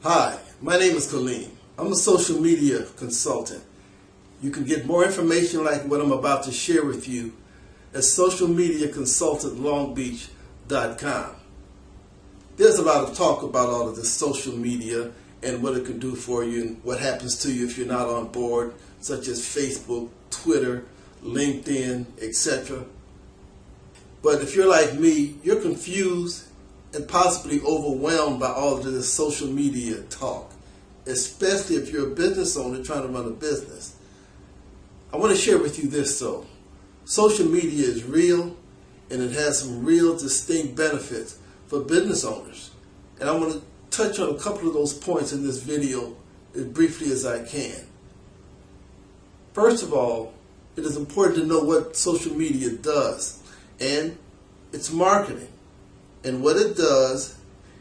Hi, my name is Kaleem. I'm a social media consultant. You can get more information like what I'm about to share with you at socialmediaconsultantlongbeach.com. There's a lot of talk about all of this social media and what it can do for you and what happens to you if you're not on board, such as Facebook, Twitter, LinkedIn, etc. But if you're like me, you're confused and possibly overwhelmed by all of this social media talk, especially if you're a business owner trying to run a business. I want to share with you this though. Social media is real and it has some real distinct benefits for business owners. And I want to touch on a couple of those points in this video as briefly as I can. First of all, it is important to know what social media does, and it's marketing. And what it does,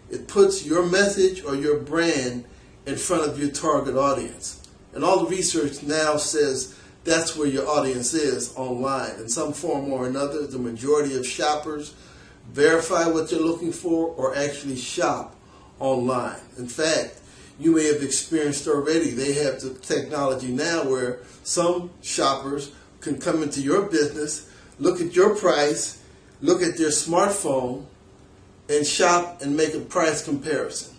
it puts your message or your brand in front of your target audience. And all the research now says that's where your audience is online. In some form or another, the majority of shoppers verify what they're looking for or actually shop online. In fact, you may have experienced already, they have the technology now where some shoppers can come into your business, look at your price, look at their smartphone, and shop and make a price comparison.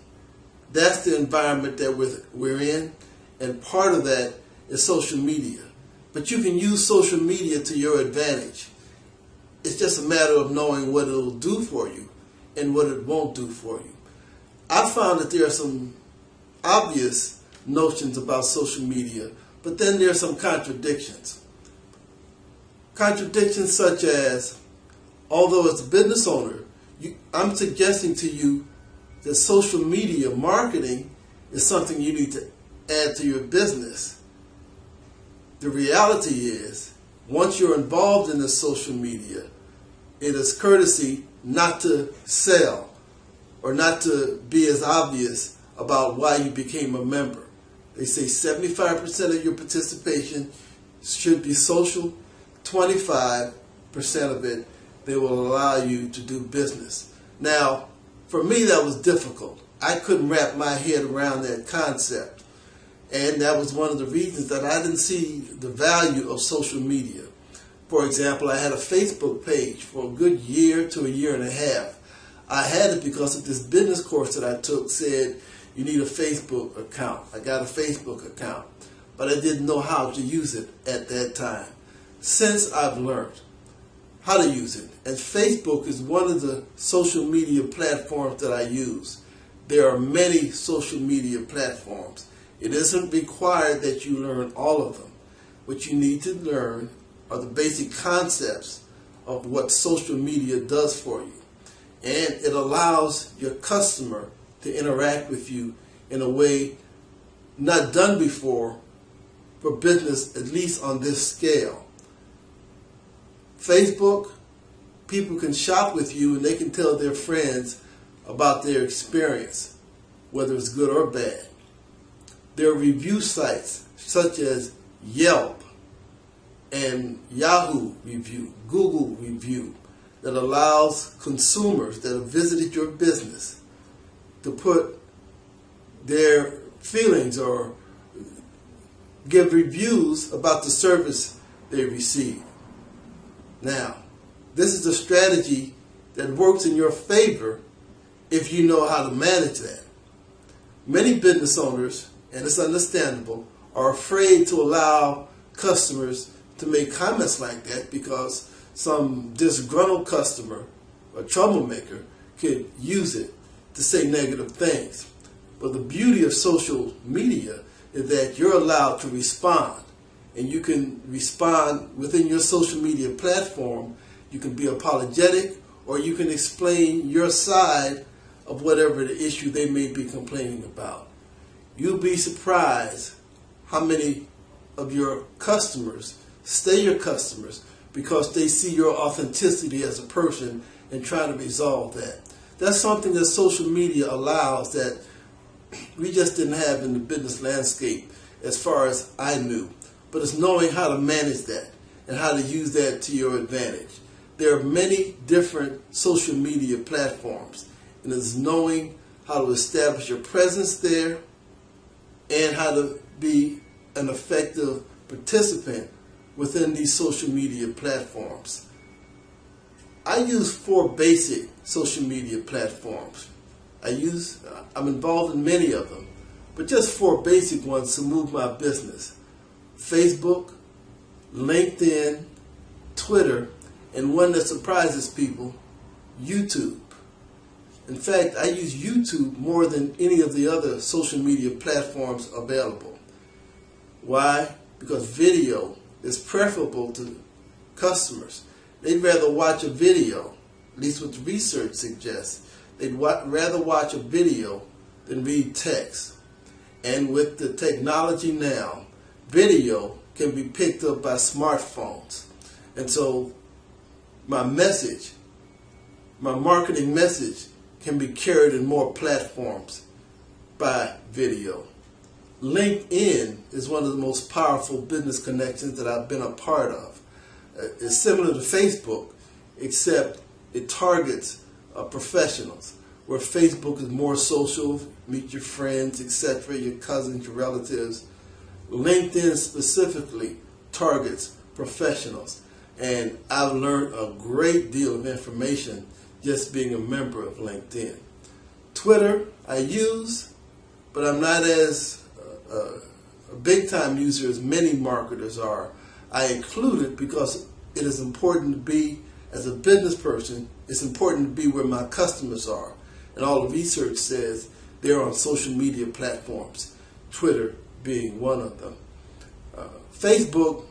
That's the environment that we're in, and part of that is social media. But you can use social media to your advantage. It's just a matter of knowing what it'll do for you and what it won't do for you. I found that there are some obvious notions about social media, but then there are some contradictions. Contradictions such as, although as a business owner, I'm suggesting to you that social media marketing is something you need to add to your business. The reality is, once you're involved in the social media, it is courtesy not to sell or not to be as obvious about why you became a member. They say 75% of your participation should be social, 25% of it they will allow you to do business. Now, for me that was difficult. I couldn't wrap my head around that concept. And that was one of the reasons that I didn't see the value of social media. For example, I had a Facebook page for a good year to a year and a half. I had it because of this business course that I took said you need a Facebook account. I got a Facebook account, but I didn't know how to use it at that time. Since I've learned how to use it, and Facebook is one of the social media platforms that I use. There are many social media platforms. It isn't required that you learn all of them. What you need to learn are the basic concepts of what social media does for you. And it allows your customer to interact with you in a way not done before for business, at least on this scale. Facebook, people can shop with you and they can tell their friends about their experience, whether it's good or bad. There are review sites such as Yelp and Yahoo Review, Google Review, that allows consumers that have visited your business to put their feelings or give reviews about the service they receive. Now, this is a strategy that works in your favor if you know how to manage that. Many business owners, and it's understandable, are afraid to allow customers to make comments like that because some disgruntled customer or troublemaker could use it to say negative things. But the beauty of social media is that you're allowed to respond. And you can respond within your social media platform. You can be apologetic, or you can explain your side of whatever the issue they may be complaining about. You'll be surprised how many of your customers stay your customers because they see your authenticity as a person and try to resolve that. That's something that social media allows that we just didn't have in the business landscape as far as I knew. But it's knowing how to manage that and how to use that to your advantage. There are many different social media platforms, and it's knowing how to establish your presence there, and how to be an effective participant within these social media platforms. I use 4 basic social media platforms. I'm involved in many of them, but just 4 basic ones to move my business: Facebook, LinkedIn, Twitter, and one that surprises people, YouTube. In fact, I use YouTube more than any of the other social media platforms available. Why? Because video is preferable to customers. They'd rather watch a video, at least what the research suggests. They'd rather watch a video than read text. And with the technology now, video can be picked up by smartphones. And so my marketing message can be carried in more platforms by video. LinkedIn is one of the most powerful business connections that I've been a part of. It's similar to Facebook, except it targets professionals, where Facebook is more social, meet your friends, etc., your cousins, your relatives. LinkedIn specifically targets professionals, and I've learned a great deal of information just being a member of LinkedIn. Twitter I use, but I'm not as a big-time user as many marketers are. I include it because it is important to be, as a business person, it's important to be where my customers are. And all the research says they're on social media platforms, Twitter being one of them. Facebook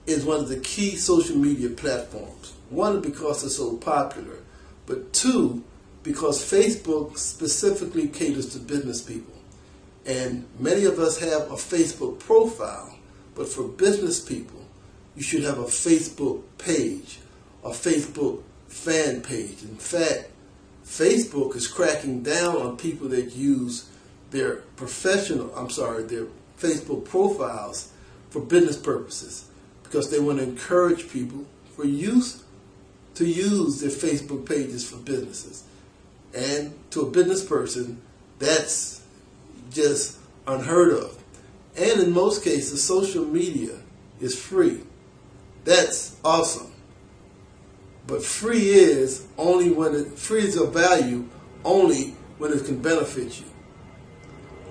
is one of the key social media platforms. One, because it's so popular, but 2, because Facebook specifically caters to business people. And many of us have a Facebook profile, but for business people, you should have a Facebook page, a Facebook fan page. In fact, Facebook is cracking down on people that use their their Facebook profiles for business purposes, because they want to encourage people to use their Facebook pages for businesses. And to a business person, that's just unheard of. And in most cases, social media is free. That's awesome. But free is of value only when it can benefit you.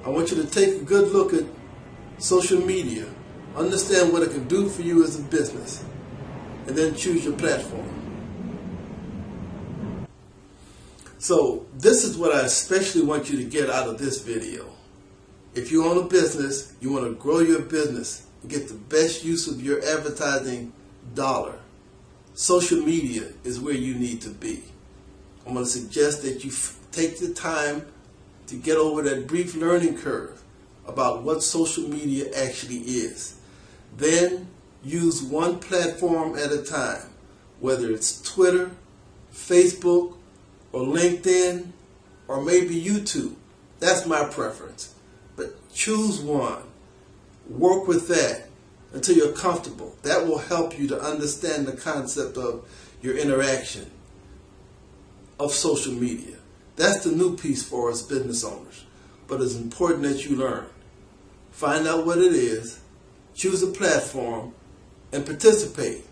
I want you to take a good look at social media, understand what it can do for you as a business, and then choose your platform. So this is what I especially want you to get out of this video. If you own a business, you want to grow your business and get the best use of your advertising dollar, social media is where you need to be. I'm going to suggest that you take the time to get over that brief learning curve about what social media actually is. Then use one platform at a time, whether it's Twitter, Facebook, or LinkedIn, or maybe YouTube. That's my preference. But choose one. Work with that until you're comfortable. That will help you to understand the concept of your interaction of social media. That's the new piece for us business owners. But it's important that you learn. Find out what it is, choose a platform, and participate.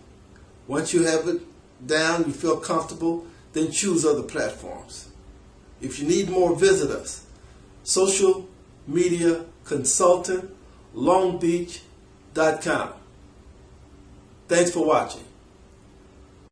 Once you have it down, you feel comfortable, then choose other platforms. If you need more, visit us. Social Media Consultant, LongBeach.com. Thanks for watching.